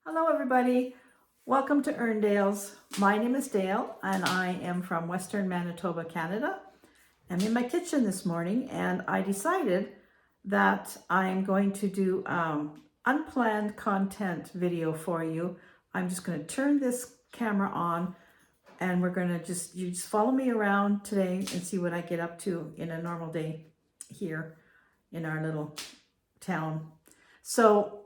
Hello everybody, welcome to Erndale's. My name is Dale and I am from Western Manitoba, Canada. I'm in my kitchen this morning and I decided that I'm going to do unplanned content video for you. I'm just going to turn this camera on and we're going to you just follow me around today and see what I get up to in a normal day here in our little town. So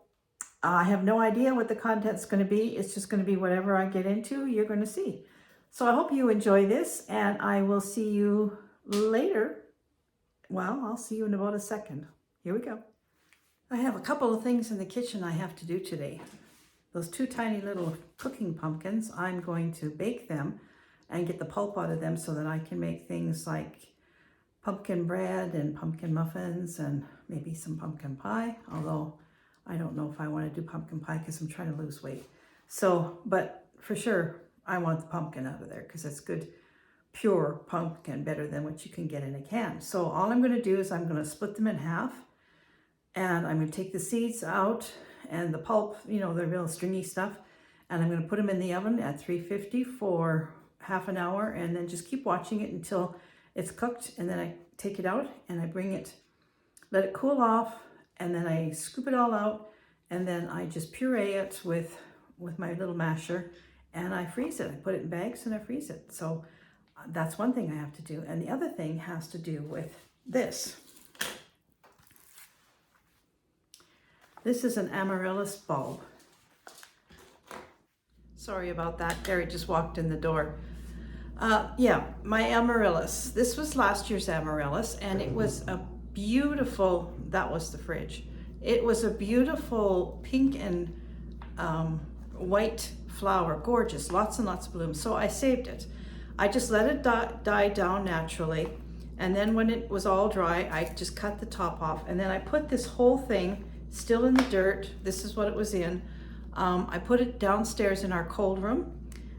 I have no idea what the content's going to be. It's just going to be whatever I get into, you're going to see. So I hope you enjoy this and I will see you later. Well, I'll see you in about a second. Here we go. I have a couple of things in the kitchen I have to do today. Those two tiny little cooking pumpkins, I'm going to bake them and get the pulp out of them so that I can make things like pumpkin bread and pumpkin muffins and maybe some pumpkin pie, although I don't know if I want to do pumpkin pie because I'm trying to lose weight. So, but for sure, I want the pumpkin out of there because it's good, pure pumpkin, better than what you can get in a can. So all I'm going to do is I'm going to split them in half and I'm going to take the seeds out and the pulp, you know, the real stringy stuff, and I'm going to put them in the oven at 350 for half an hour and then just keep watching it until it's cooked, and then I take it out and I bring it, let it cool off, and then I scoop it all out, and then I just puree it with my little masher, and I freeze it. I put it in bags and I freeze it. So that's one thing I have to do. And the other thing has to do with this. This is an amaryllis bulb. Sorry about that, Gary just walked in the door. Yeah, my amaryllis. This was last year's amaryllis, and it was a beautiful, that was the fridge. It was a beautiful pink and white flower, gorgeous, lots and lots of blooms. So I saved it. I just let it die down naturally. And then when it was all dry, I just cut the top off. And then I put this whole thing still in the dirt. This is what it was in. I put it downstairs in our cold room.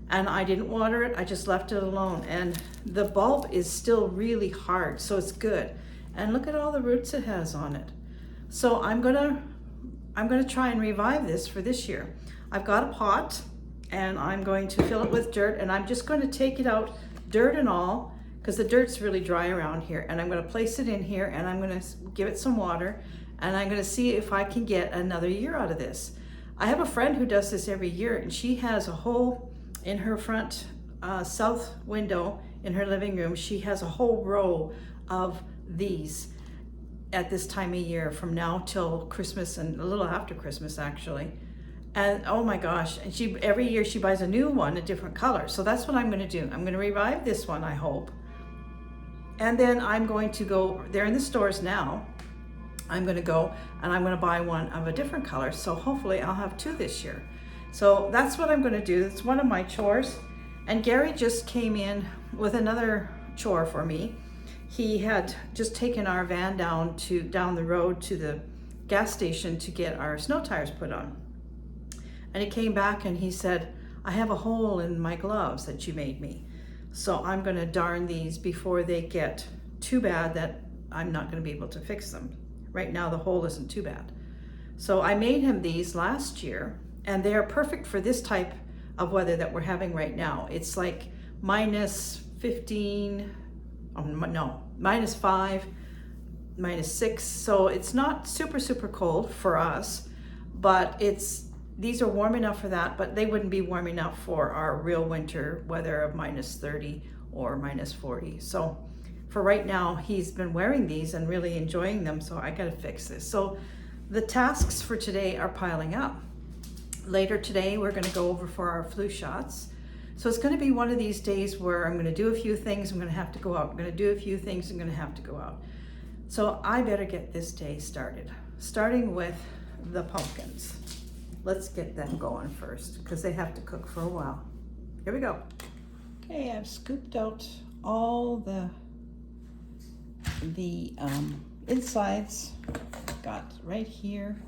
And I didn't water it, I just left it alone. And the bulb is still really hard, so it's good. And look at all the roots it has on it. So I'm gonna try and revive this for this year. I've got a pot and I'm going to fill it with dirt, and I'm just going to take it out, dirt and all, because the dirt's really dry around here. And I'm going to place it in here and I'm going to give it some water, and I'm going to see if I can get another year out of this. I have a friend who does this every year, and she has a whole, in her front south window in her living room, she has a whole row of these at this time of year, from now till Christmas and a little after Christmas actually. And oh my gosh, and every year she buys a new one, a different color. So that's what I'm going to do. I'm going to revive this one, I hope. And then I'm going to go, they're in the stores now. I'm going to go and I'm going to buy one of a different color. So hopefully I'll have two this year. So that's what I'm going to do. It's one of my chores. And Gary just came in with another chore for me. He had just taken our van down the road to the gas station to get our snow tires put on. And he came back and he said, I have a hole in my gloves that you made me. So I'm going to darn these before they get too bad that I'm not going to be able to fix them. Right now the hole isn't too bad. So I made him these last year. And they are perfect for this type of weather that we're having right now. It's like minus 15, oh no, minus 5, minus 6. So it's not super, super cold for us, but these are warm enough for that, but they wouldn't be warm enough for our real winter weather of minus 30 or minus 40. So for right now, he's been wearing these and really enjoying them. So I got to fix this. So the tasks for today are piling up. Later today, we're going to go over for our flu shots. So it's going to be one of these days where I'm going to do a few things, I'm going to have to go out. I'm going to do a few things, I'm going to have to go out. So I better get this day started, starting with the pumpkins. Let's get them going first because they have to cook for a while. Here we go. Okay, I've scooped out all the insides, got right here.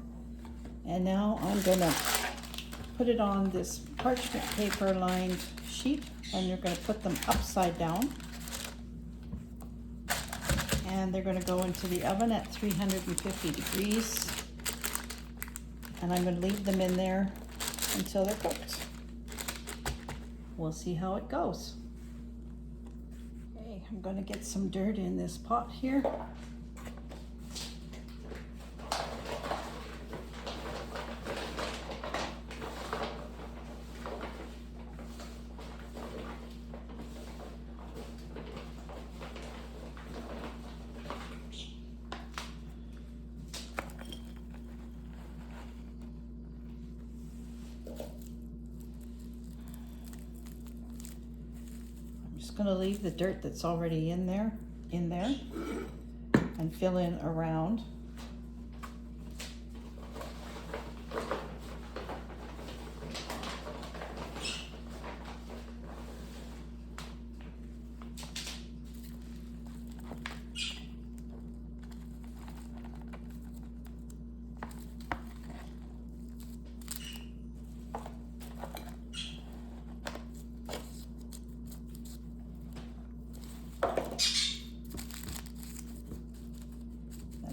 And now I'm going to put it on this parchment paper lined sheet, and you're going to put them upside down. And they're going to go into the oven at 350 degrees. And I'm going to leave them in there until they're cooked. We'll see how it goes. Okay, I'm going to get some dirt in this pot here. Going to leave the dirt that's already in there and fill in around.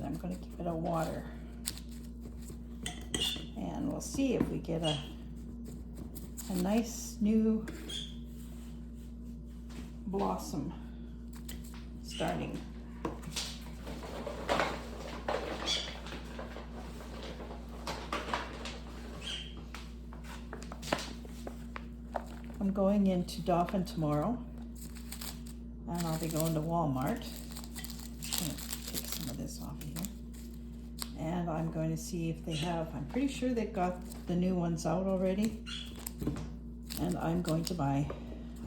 I'm going to give it a water, and we'll see if we get a nice new blossom starting. I'm going into Dauphin tomorrow, and I'll be going to Walmart. Take some of this off of here. And I'm going to see if they have, I'm pretty sure they've got the new ones out already. And I'm going to buy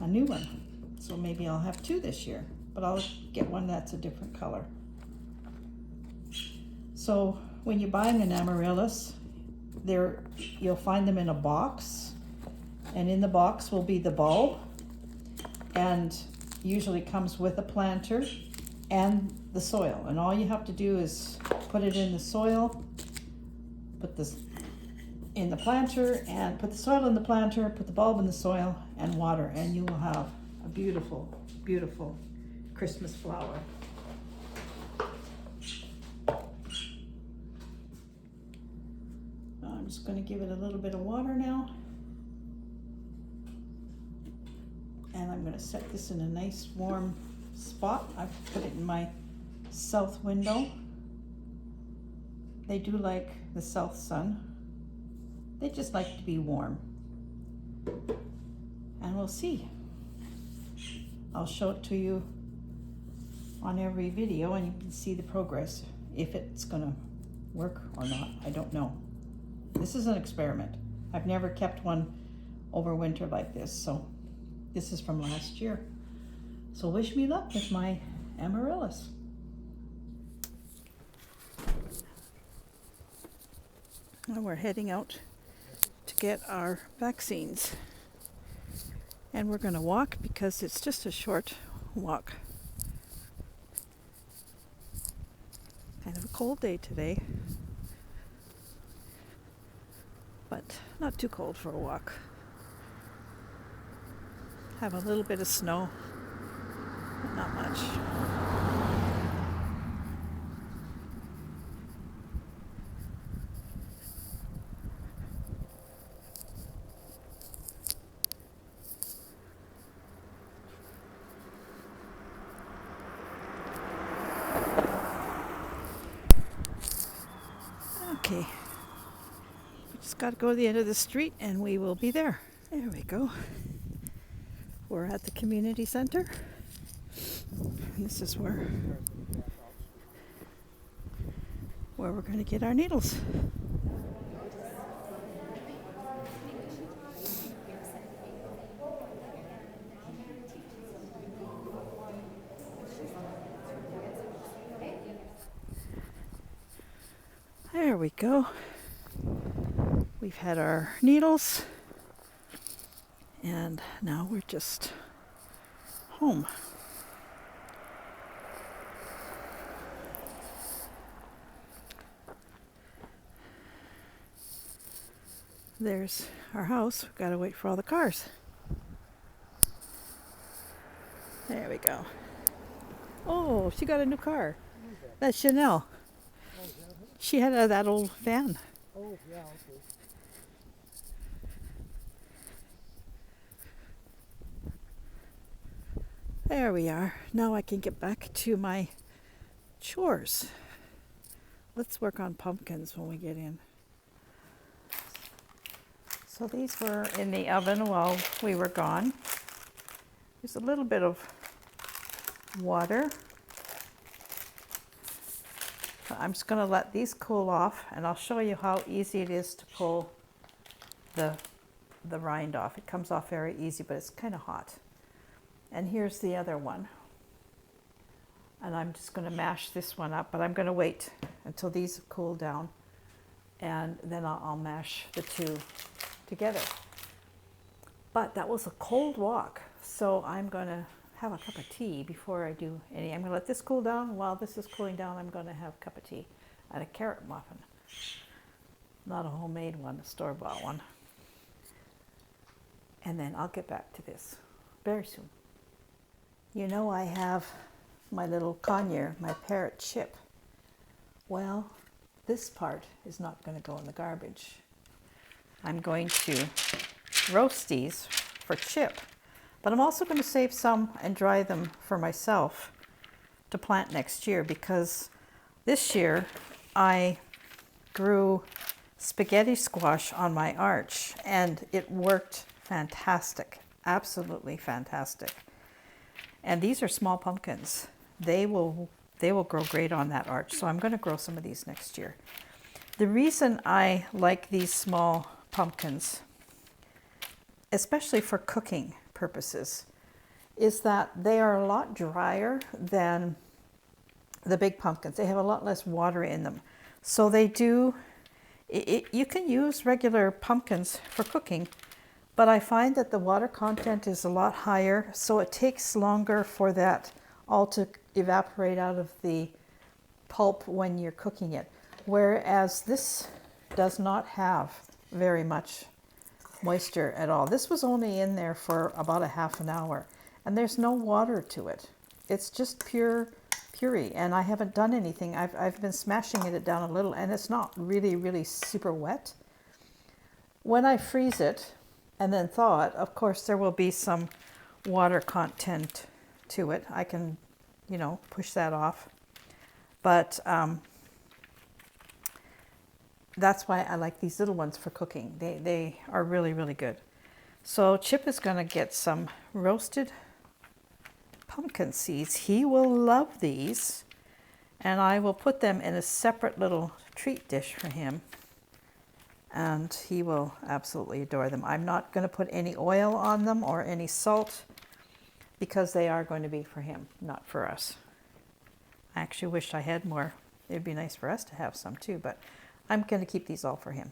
a new one. So maybe I'll have two this year, but I'll get one that's a different color. So when you're buying an amaryllis, you'll find them in a box. And in the box will be the bulb. And usually comes with a planter and the soil, and all you have to do is put it in the soil, put this in the planter, and put the soil in the planter, put the bulb in the soil, and water, and you will have a beautiful, beautiful Christmas flower. I'm just going to give it a little bit of water now, and I'm going to set this in a nice warm spot. I've put it in my south window. They do like the south sun. They just like to be warm. And we'll see. I'll show it to you on every video, and you can see the progress. If it's gonna work or not, I don't know. This is an experiment. I've never kept one over winter like this, so this is from last year. So wish me luck with my amaryllis. Now we're heading out to get our vaccines. And we're going to walk because it's just a short walk. Kind of a cold day today, but not too cold for a walk. Have a little bit of snow. Not much. Okay. We just got to go to the end of the street and we will be there. There we go. We're at the community center. This is where we're going to get our needles. There we go. We've had our needles, and now we're just home. There's our house. We've got to wait for all the cars. There we go. Oh, she got a new car. That's Chanel. She had that old van. Oh, yeah, okay. There we are. Now I can get back to my chores. Let's work on pumpkins when we get in. So these were in the oven while we were gone. There's a little bit of water. I'm just going to let these cool off, and I'll show you how easy it is to pull the rind off. It comes off very easy, but it's kind of hot. And here's the other one. And I'm just going to mash this one up, but I'm going to wait until these cool down, and then I'll mash the two together. But that was a cold walk, so I'm going to have a cup of tea before I do any. I'm going to let this cool down. While this is cooling down, I'm going to have a cup of tea and a carrot muffin. Not a homemade one, a store-bought one. And then I'll get back to this very soon. You know, I have my little conure, my parrot Chip. Well, this part is not going to go in the garbage. I'm going to roast these for Chip, but I'm also going to save some and dry them for myself to plant next year, because this year I grew spaghetti squash on my arch and it worked fantastic, absolutely fantastic. And these are small pumpkins. They will grow great on that arch. So I'm going to grow some of these next year. The reason I like these small pumpkins, especially for cooking purposes, is that they are a lot drier than the big pumpkins. They have a lot less water in them. So they do, you can use regular pumpkins for cooking, but I find that the water content is a lot higher, so it takes longer for that all to evaporate out of the pulp when you're cooking it. Whereas this does not have very much moisture at all. This was only in there for about a half an hour, and there's no water to it. It's just pure puree, and I haven't done anything. I've been smashing it down a little, and it's not really super wet. When I freeze it and then thaw it, of course there will be some water content to it. I can, push that off. But that's why I like these little ones for cooking. They are really good. So Chip is going to get some roasted pumpkin seeds. He will love these, and I will put them in a separate little treat dish for him, and he will absolutely adore them. I'm not going to put any oil on them or any salt, because they are going to be for him, not for us. I actually wish I had more. It'd be nice for us to have some too, but I'm going to keep these all for him.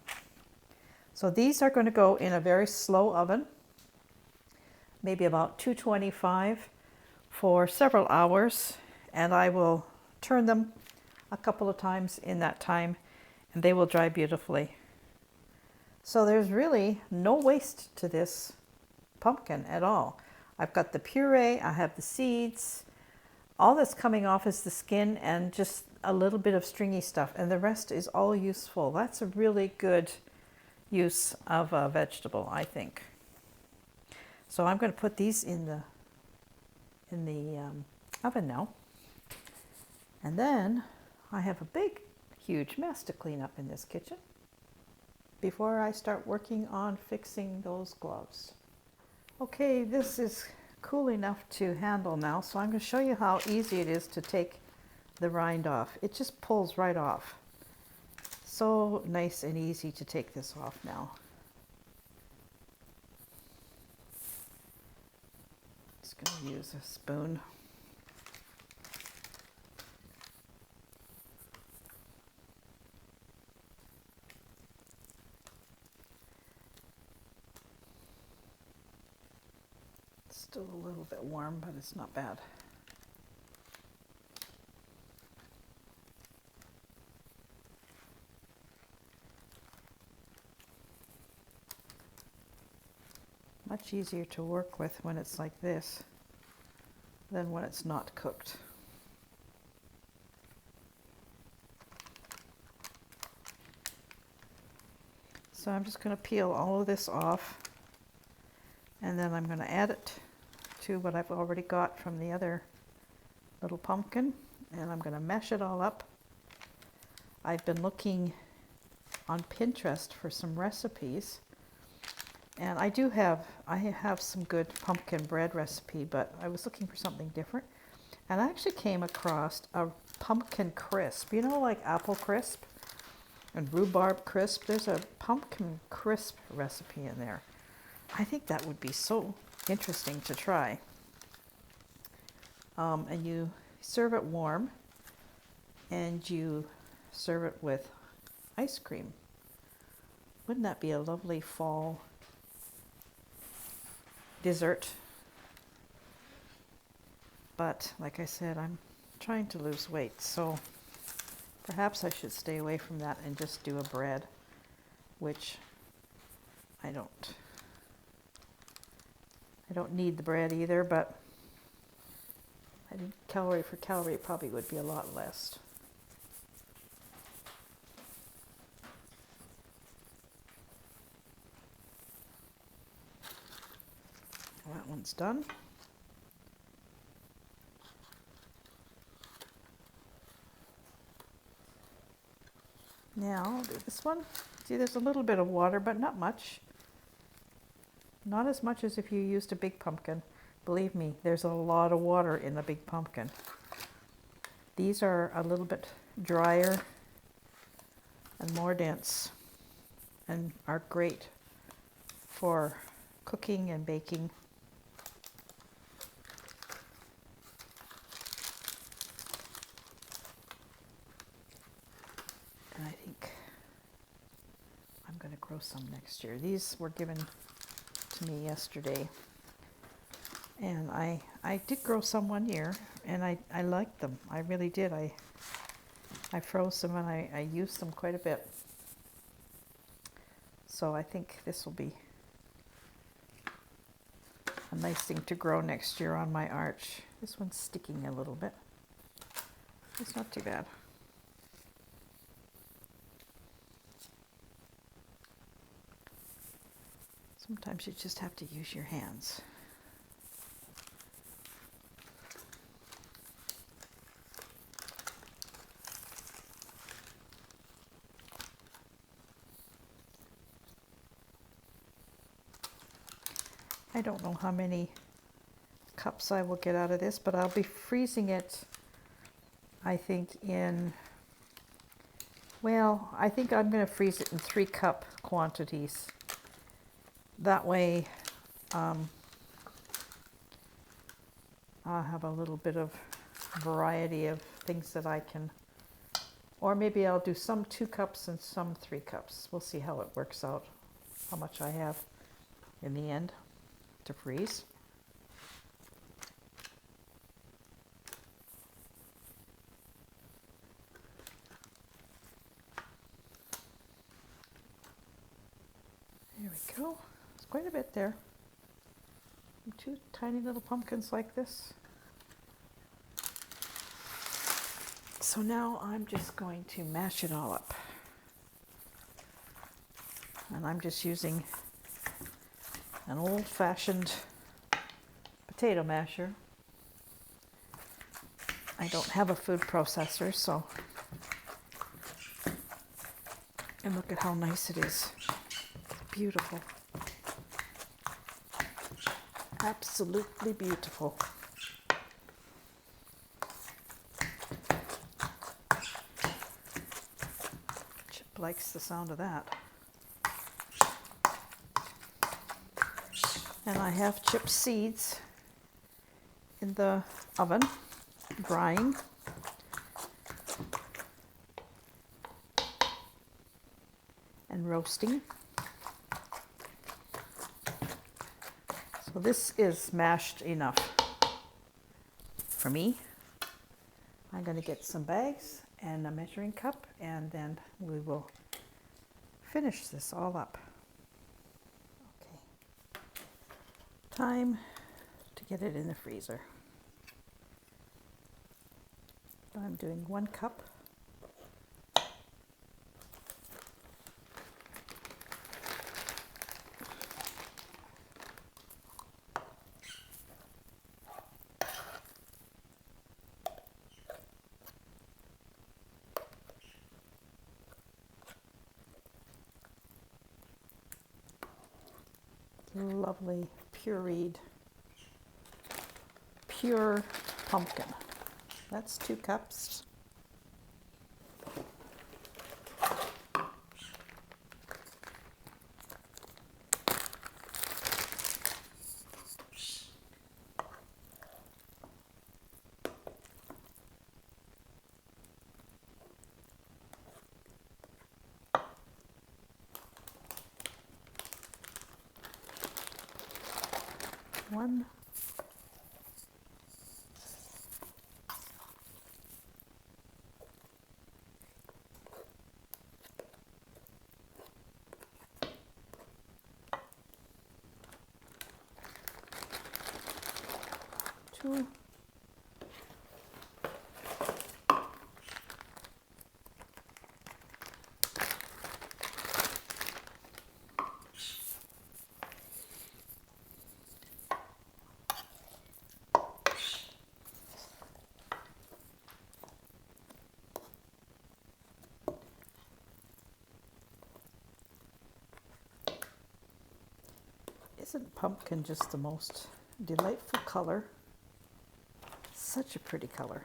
So these are going to go in a very slow oven, maybe about 225 for several hours, and I will turn them a couple of times in that time, and they will dry beautifully. So there's really no waste to this pumpkin at all. I've got the puree, I have the seeds. All that's coming off is the skin and just a little bit of stringy stuff, and the rest is all useful. That's a really good use of a vegetable, I think. So I'm going to put these in the oven now. And then I have a big, huge mess to clean up in this kitchen before I start working on fixing those gloves. Okay, this is cool enough to handle now, so I'm going to show you how easy it is to take the rind off. It just pulls right off. So nice and easy to take this off now. Just going to use a spoon. Still a little bit warm, but it's not bad. Much easier to work with when it's like this than when it's not cooked. So I'm just going to peel all of this off, and then I'm going to add it to what I've already got from the other little pumpkin, and I'm going to mash it all up. I've been looking on Pinterest for some recipes, and I have some good pumpkin bread recipe, but I was looking for something different, and I actually came across a pumpkin crisp, you know, like apple crisp and rhubarb crisp. There's a pumpkin crisp recipe in there. I think that would be so interesting to try. And you serve it warm, and you serve it with ice cream. Wouldn't that be a lovely fall dessert? But like I said, I'm trying to lose weight, so perhaps I should stay away from that and just do a bread, which I don't need the bread either, but I think calorie for calorie probably would be a lot less. Well, that one's done. Now I'll do this one. See, there's a little bit of water, but not much. Not as much as if you used a big pumpkin. Believe me, there's a lot of water in the big pumpkin. These are a little bit drier and more dense and are great for cooking and baking. And I think I'm going to grow some next year. These were given to me yesterday, and I did grow some one year, and I liked them. I really did. I froze them, and I used them quite a bit. So I think this will be a nice thing to grow next year on my arch. This one's sticking a little bit. It's not too bad. Sometimes you just have to use your hands. I don't know how many cups I will get out of this, but I'll be freezing it, I think I think I'm going to freeze it in 3-cup quantities. That way, I'll have a little bit of variety of things that I can, or maybe I'll do some 2 cups and some 3 cups. We'll see how it works out, how much I have in the end to freeze. There we go. It's quite a bit there. 2 tiny little pumpkins like this. So now I'm just going to mash it all up. And I'm just using an old-fashioned potato masher. I don't have a food processor, so. And look at how nice it is. It's beautiful. Absolutely beautiful. Chip likes the sound of that. And I have Chip seeds in the oven, drying. And roasting. So this is mashed enough for me. I'm going to get some bags and a measuring cup, and then we will finish this all up. Time to get it in the freezer. I'm doing 1 cup. lovely pureed, pure pumpkin. That's 2 cups. One. Two. Isn't pumpkin just the most delightful color? Such a pretty color.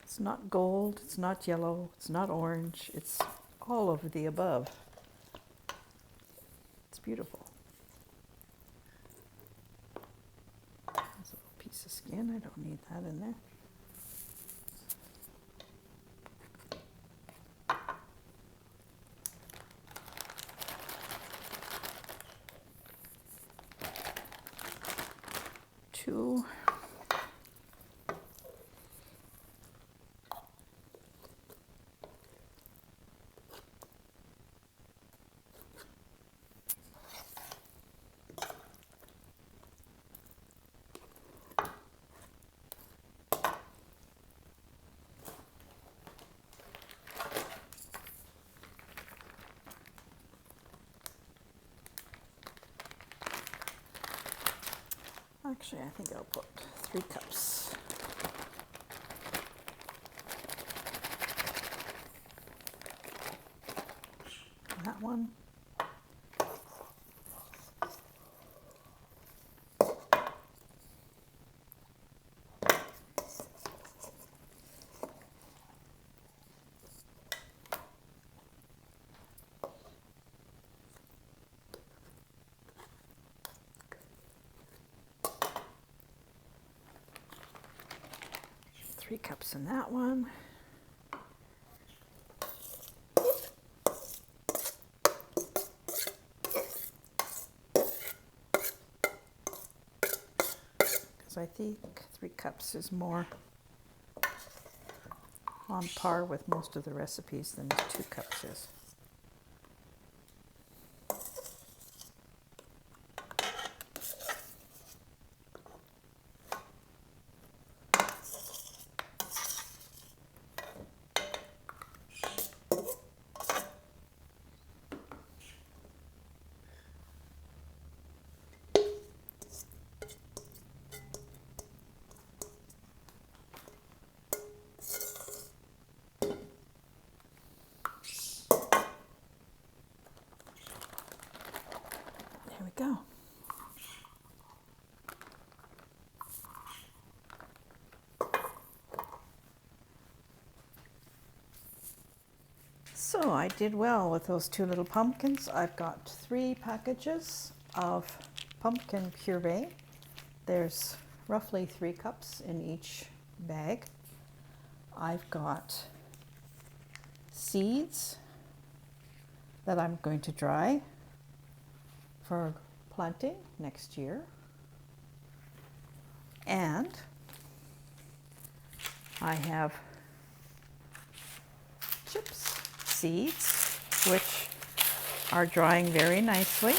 It's not gold, it's not yellow, it's not orange, it's all of the above. It's beautiful. There's a little piece of skin, I don't need that in there. Two. Actually, I think I'll put 3 cups. That one. Three cups in that one. Because I think 3 cups is more on par with most of the recipes than 2 cups is. There we go. So I did well with those 2 little pumpkins. I've got 3 packages of pumpkin puree. There's roughly 3 cups in each bag. I've got seeds that I'm going to dry for planting next year. And I have chips, seeds, which are drying very nicely.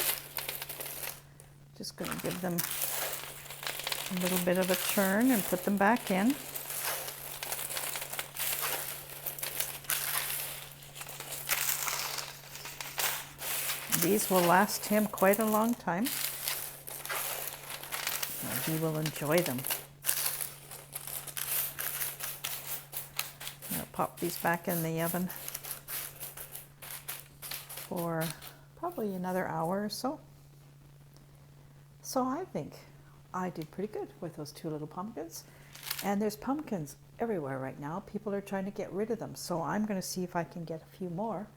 Just going to give them a little bit of a turn and put them back in. These will last him quite a long time. And he will enjoy them. I'll pop these back in the oven for probably another hour or so. So I think I did pretty good with those 2 little pumpkins. And there's pumpkins everywhere right now. People are trying to get rid of them. So I'm going to see if I can get a few more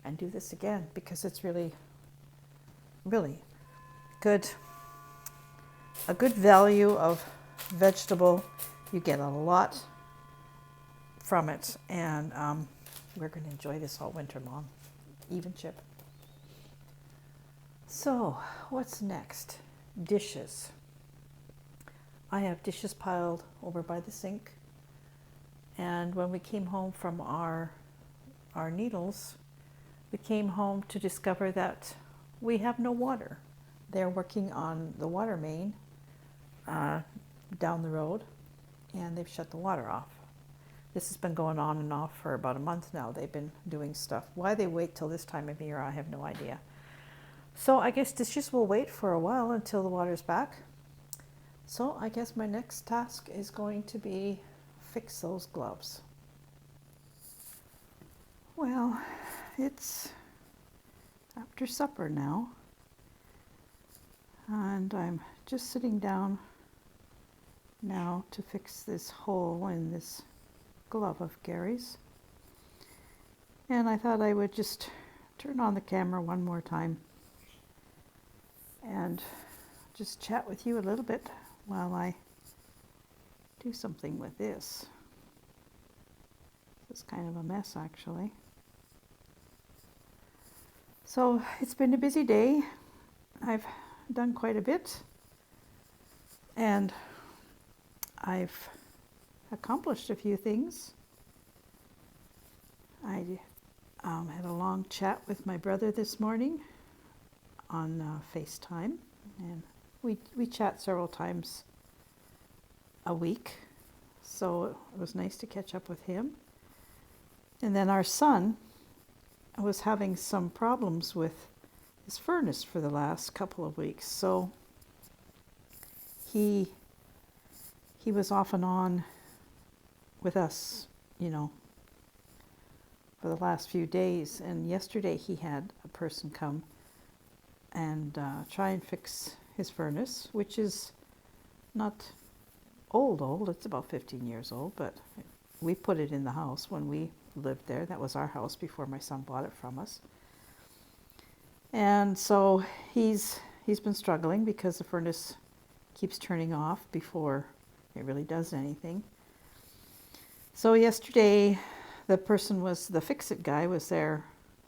and do this again, because it's really, really good. A good value of vegetable. You get a lot from it. And we're going to enjoy this all winter long. Even chip. So what's next? Dishes. I have dishes piled over by the sink, and when we came home from our needles, we came home to discover that we have no water. They're working on the water main down the road, and they've shut the water off. This has been going on and off for about a month now. They've been doing stuff. Why they wait till this time of year, I have no idea. So I guess dishes will wait for a while until the water's back. So I guess my next task is going to be fix those gloves. Well, it's after supper now, and I'm just sitting down now to fix this hole in this glove of Gary's. And I thought I would just turn on the camera one more time and just chat with you a little bit while I do something with this. It's kind of a mess, actually. So it's been a busy day. I've done quite a bit, and I've accomplished a few things. I had a long chat with my brother this morning on FaceTime, and we chat several times a week, so it was nice to catch up with him. And then our son was having some problems with his furnace for the last couple of weeks, so he was off and on with us, you know, for the last few days. And yesterday he had a person come and try and fix his furnace, which is not old. It's about 15 years old, but we put it in the house when we lived there. That was our house before my son bought it from us. And so he's been struggling because the furnace keeps turning off before it really does anything. So yesterday, the fix-it guy was there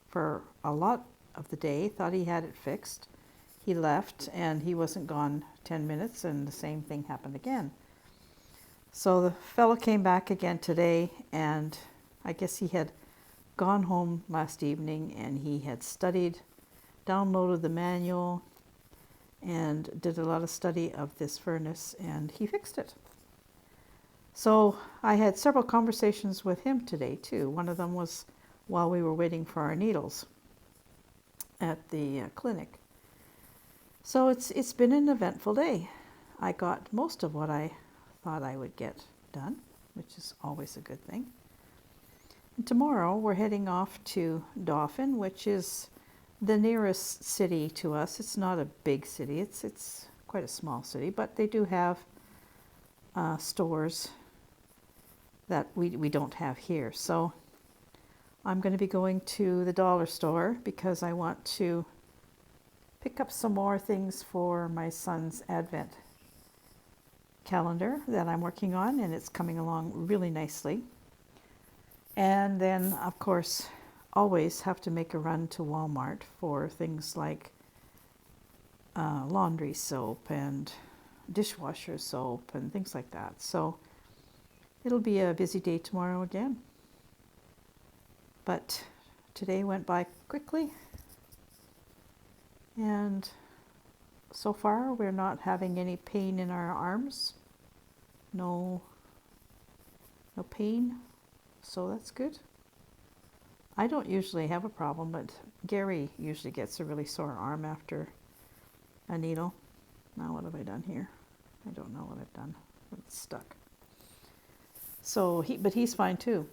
for a lot of the day, thought he had it fixed. He left, and he wasn't gone 10 minutes, and the same thing happened again. So the fellow came back again today, and I guess he had gone home last evening, and he had studied, downloaded the manual, and did a lot of study of this furnace, and he fixed it. So I had several conversations with him today too. One of them was while we were waiting for our needles at the clinic. So it's been an eventful day. I got most of what I thought I would get done, which is always a good thing. And tomorrow we're heading off to Dauphin, which is the nearest city to us. It's not a big city. It's quite a small city, but they do have stores that we don't have here. So I'm going to be going to the dollar store because I want to pick up some more things for my son's Advent calendar that I'm working on, and it's coming along really nicely. And then, of course, always have to make a run to Walmart for things like laundry soap and dishwasher soap and things like that. So it'll be a busy day tomorrow again. But today went by quickly, and so far we're not having any pain in our arms. No pain, so that's good. I don't usually have a problem, but Gary usually gets a really sore arm after a needle. Now what have I done here? I don't know what I've done. It's stuck. So but he's fine too.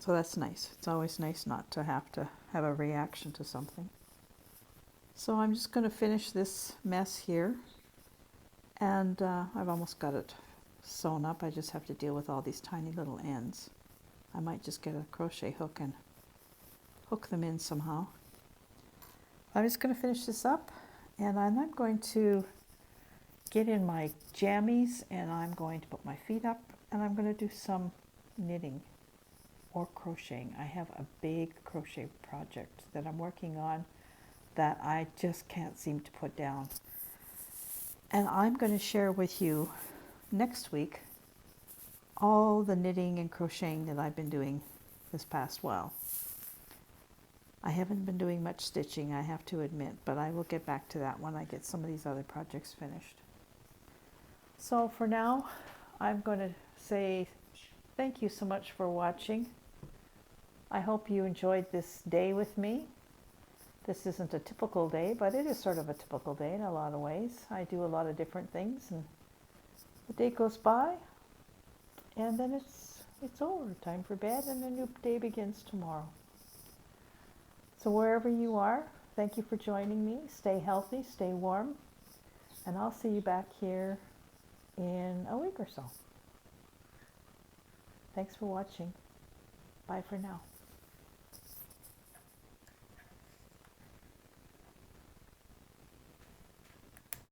So that's nice. It's always nice not to have a reaction to something. So I'm just going to finish this mess here. And I've almost got it sewn up. I just have to deal with all these tiny little ends. I might just get a crochet hook and hook them in somehow. I'm just going to finish this up, and I'm going to get in my jammies, and I'm going to put my feet up, and I'm going to do some knitting or crocheting. I have a big crochet project that I'm working on that I just can't seem to put down. And I'm going to share with you next week all the knitting and crocheting that I've been doing this past while. I haven't been doing much stitching, I have to admit, but I will get back to that when I get some of these other projects finished. So for now, I'm going to say thank you so much for watching. I hope you enjoyed this day with me. This isn't a typical day, but it is sort of a typical day in a lot of ways. I do a lot of different things, and the day goes by, and then it's over. Time for bed, and a new day begins tomorrow. So wherever you are, thank you for joining me. Stay healthy, stay warm, and I'll see you back here in a week or so. Thanks for watching. Bye for now.